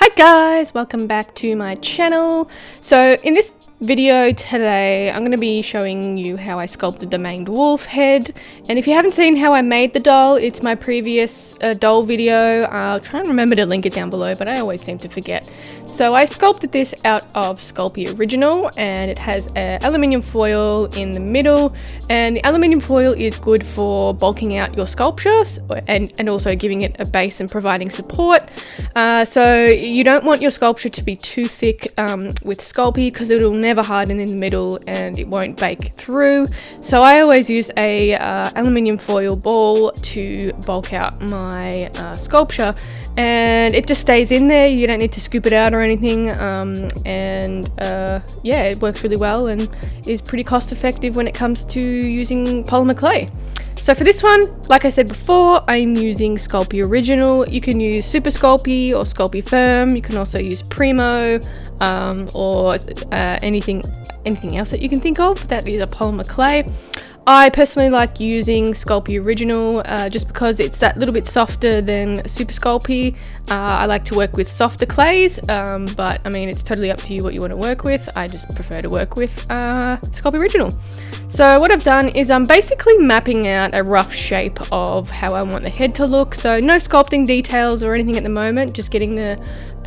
Hi guys, welcome back to my channel. So in this video today I'm going to be showing you how I sculpted the maned wolf head, and if you haven't seen how I made the doll, it's my previous doll video. I'll try and remember to link it down below, but I always seem to forget. So I sculpted this out of Sculpting Original, and it has aluminium foil in the middle, and the aluminium foil is good for bulking out your sculptures and also giving it a base and providing support. So you don't want your sculpture to be too thick with Sculpey, because it'll never harden in the middle and it won't bake through. So I always use a aluminium foil ball to bulk out my sculpture, and it just stays in there. You don't need to scoop it out or anything, yeah, it works really well and is pretty cost effective when it comes to using polymer clay. So for this one, like I said before, I'm using Sculpting Original. You can use Super Sculpey or Sculpey Firm. You can also use Primo or anything else that you can think of that is a polymer clay. I personally like using Sculpting Original just because it's that little bit softer than Super Sculpey. I like to work with softer clays, but I mean, it's totally up to you what you want to work with. I just prefer to work with Sculpting Original. So what I've done is I'm basically mapping out a rough shape of how I want the head to look. So no sculpting details or anything at the moment, just getting the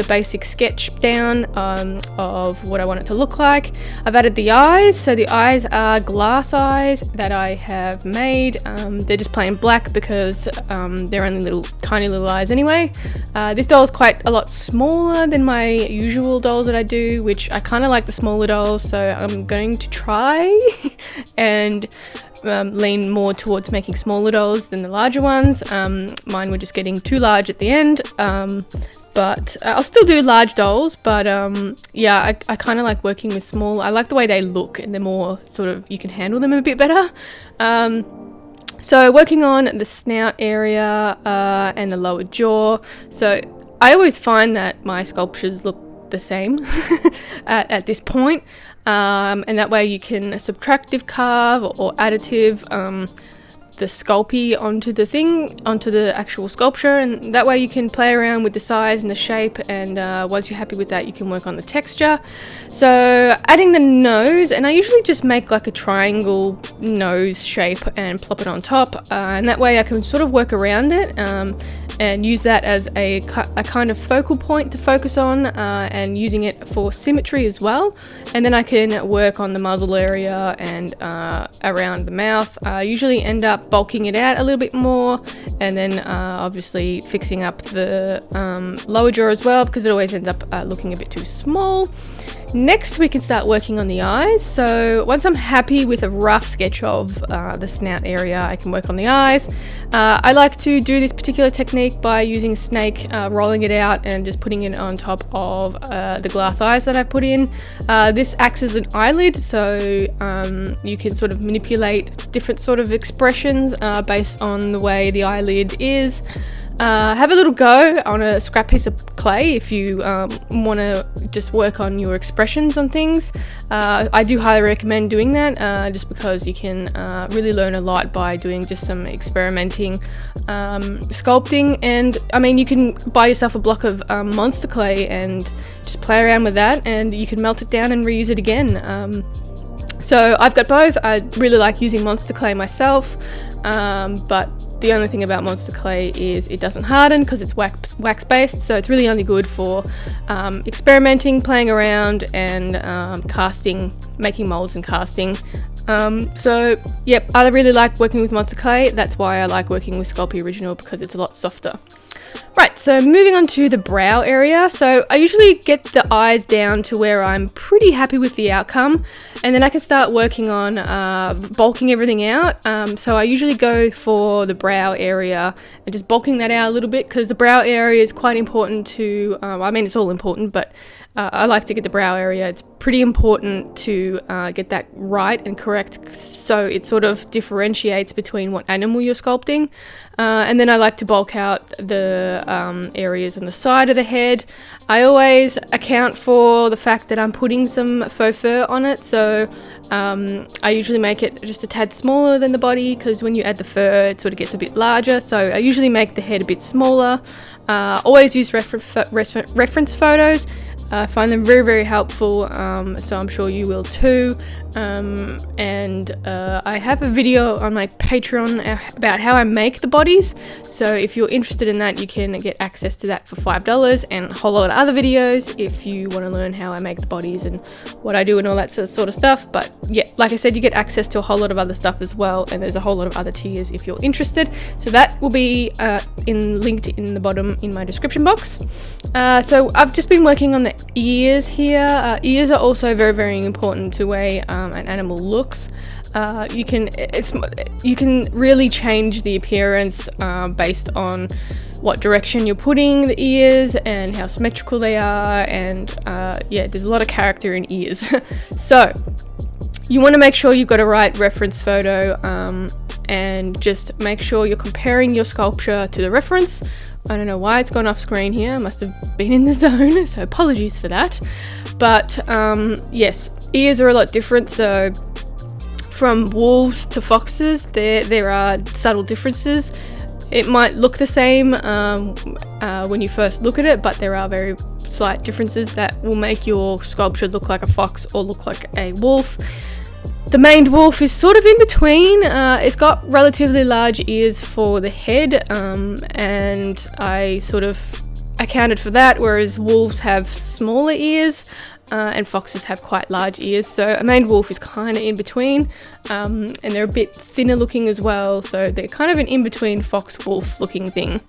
basic sketch down of what I want it to look like. I've added the eyes. So the eyes are glass eyes that I have made. They're just plain black because they're only tiny little eyes anyway. This doll is quite a lot smaller than my usual dolls that I do, which I kind of like the smaller dolls, so I'm going to try and lean more towards making smaller dolls than the larger ones. Mine were just getting too large at the end, but I'll still do large dolls, but yeah, I kind of like working with small. I like the way they look, and they're more sort of, you can handle them a bit better. So working on the snout area and the lower jaw. So I always find that my sculptures look the same at this point, and that way you can subtractive carve or additive the Sculpey onto the actual sculpture, and that way you can play around with the size and the shape, and once you're happy with that, you can work on the texture. So adding the nose, and I usually just make like a triangle nose shape and plop it on top, and that way I can sort of work around it and use that as a kind of focal point to focus on, and using it for symmetry as well. And then I can work on the muzzle area and around the mouth. I usually end up bulking it out a little bit more, and then obviously fixing up the lower jaw as well, because it always ends up looking a bit too small. Next, we can start working on the eyes. So once I'm happy with a rough sketch of the snout area, I can work on the eyes. I like to do this particular technique by using a snake, rolling it out and just putting it on top of the glass eyes that I put in. This acts as an eyelid, so you can sort of manipulate different sort of expressions based on the way the eyelid is. Have a little go on a scrap piece of clay if you want to just work on your expressions on things. I do highly recommend doing that, just because you can really learn a lot by doing just some experimenting sculpting. And I mean, you can buy yourself a block of monster clay and just play around with that, and you can melt it down and reuse it again. So I've got both. I really like using monster clay myself, but the only thing about monster clay is it doesn't harden because it's wax based, so it's really only good for experimenting, playing around, and casting, making molds and casting. So yep, I really like working with monster clay. That's why I like working with Sculpting Original, because it's a lot softer. Right, so moving on to the brow area. So I usually get the eyes down to where I'm pretty happy with the outcome, and then I can start working on bulking everything out. So I usually go for the brow area and just bulking that out a little bit, because the brow area is quite important to, I mean, it's all important, but I like to get the brow area. It's pretty important to get that right and correct, so it sort of differentiates between what animal you're sculpting. And then I like to bulk out the areas on the side of the head. I always account for the fact that I'm putting some faux fur on it, so I usually make it just a tad smaller than the body, because when you add the fur it sort of gets a bit larger, so I usually make the head a bit smaller. Always use reference photos. I find them very, very helpful, so I'm sure you will too. And I have a video on my Patreon about how I make the bodies, so if you're interested in that, you can get access to that for $5, and a whole lot of other videos if you want to learn how I make the bodies and what I do and all that sort of stuff. But yeah, like I said, you get access to a whole lot of other stuff as well, and there's a whole lot of other tiers if you're interested. So that will be linked in the bottom in my description box. So I've just been working on the ears here. Ears are also very, very important to the way an animal looks. You can really change the appearance based on what direction you're putting the ears and how symmetrical they are, and yeah, there's a lot of character in ears. So you want to make sure you've got a right reference photo, and just make sure you're comparing your sculpture to the reference. I don't know why it's gone off screen here. I must have been in the zone, so apologies for that. But yes, ears are a lot different. So from wolves to foxes, there are subtle differences. It might look the same when you first look at it, but there are very slight differences that will make your sculpture look like a fox or look like a wolf. The maned wolf is sort of in between. It's got relatively large ears for the head, and I sort of accounted for that, whereas wolves have smaller ears and foxes have quite large ears. So a maned wolf is kind of in between, and they're a bit thinner looking as well, so they're kind of an in-between fox-wolf looking thing.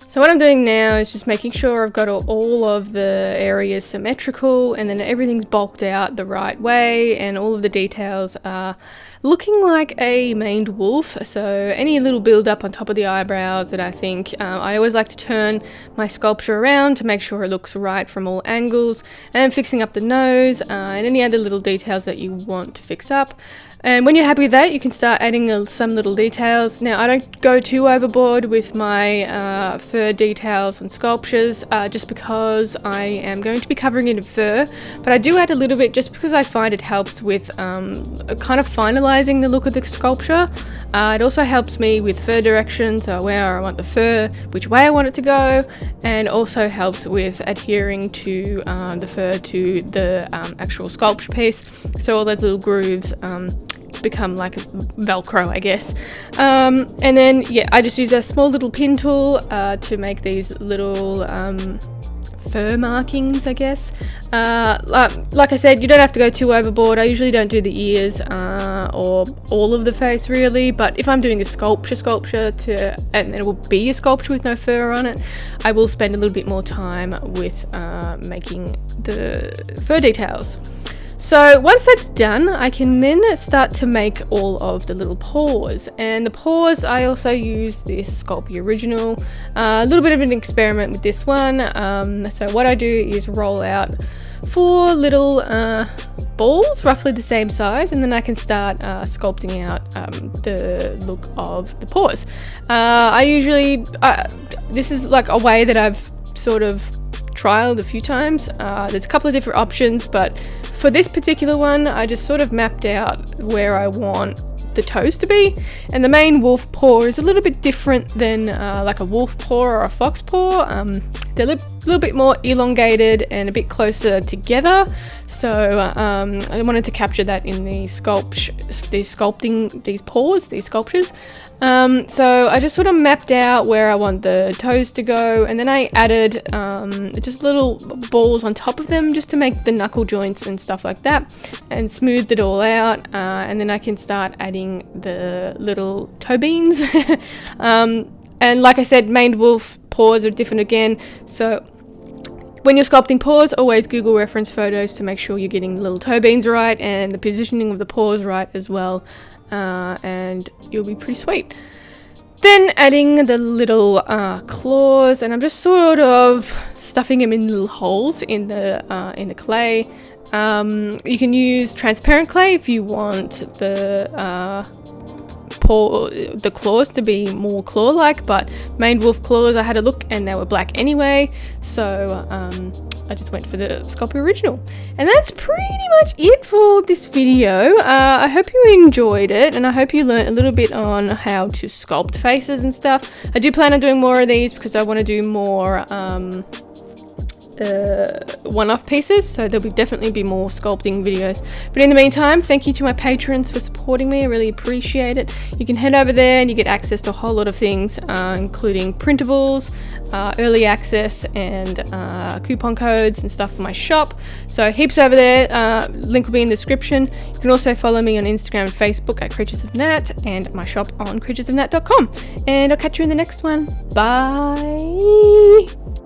So what I'm doing now is just making sure I've got all of the areas symmetrical, and then everything's bulked out the right way, and all of the details are looking like a maned wolf. So any little build up on top of the eyebrows that I think, I always like to turn my sculpture around to make sure it looks right from all angles, and fixing up the nose and any other little details that you want to fix up. And when you're happy with that, you can start adding some little details. Now, I don't go too overboard with my fur details and sculptures, just because I am going to be covering it in fur, but I do add a little bit just because I find it helps with kind of finalizing the look of the sculpture. It also helps me with fur direction, so where I want the fur, which way I want it to go, and also helps with adhering to the fur to the actual sculpture piece, so all those little grooves become like a Velcro, I guess. And then yeah, I just use a small little pin tool to make these little fur markings, I guess. Like I said, you don't have to go too overboard. I usually don't do the ears or all of the face really, but if I'm doing a sculpture and it will be a sculpture with no fur on it, I will spend a little bit more time with making the fur details. So once that's done, I can then start to make all of the little paws. And the paws, I also use this Sculpey Original. A little bit of an experiment with this one. So what I do is roll out 4 little balls, roughly the same size, and then I can start sculpting out the look of the paws. This is like a way that I've sort of trialed a few times. There's a couple of different options, but for this particular one, I just sort of mapped out where I want the toes to be, and the main wolf paw is a little bit different than like a wolf paw or a fox paw. They're a little bit more elongated and a bit closer together, so I wanted to capture that in the sculpting these paws, these sculptures. So I just sort of mapped out where I want the toes to go, and then I added just little balls on top of them just to make the knuckle joints and stuff like that, and smoothed it all out, and then I can start adding the little toe beans. And like I said, maned wolf paws are different again, so when you're sculpting paws, always Google reference photos to make sure you're getting the little toe beans right and the positioning of the paws right as well, and you'll be pretty sweet. Then adding the little claws, and I'm just sort of stuffing them in little holes in the clay. You can use transparent clay if you want the claws to be more claw-like, but maned wolf claws, I had a look and they were black anyway, so I just went for the Sculpting original. And that's pretty much it for this video. I hope you enjoyed it, and I hope you learned a little bit on how to sculpt faces and stuff. I do plan on doing more of these because I want to do more one-off pieces, so there'll definitely be more sculpting videos. But in the meantime, thank you to my patrons for supporting me. I really appreciate it. You can head over there and you get access to a whole lot of things, including printables, early access, and coupon codes and stuff for my shop. So heaps over there. Link will be in the description. You can also follow me on Instagram and Facebook at Creatures of Nat, and my shop on creaturesofnat.com. And I'll catch you in the next one. Bye.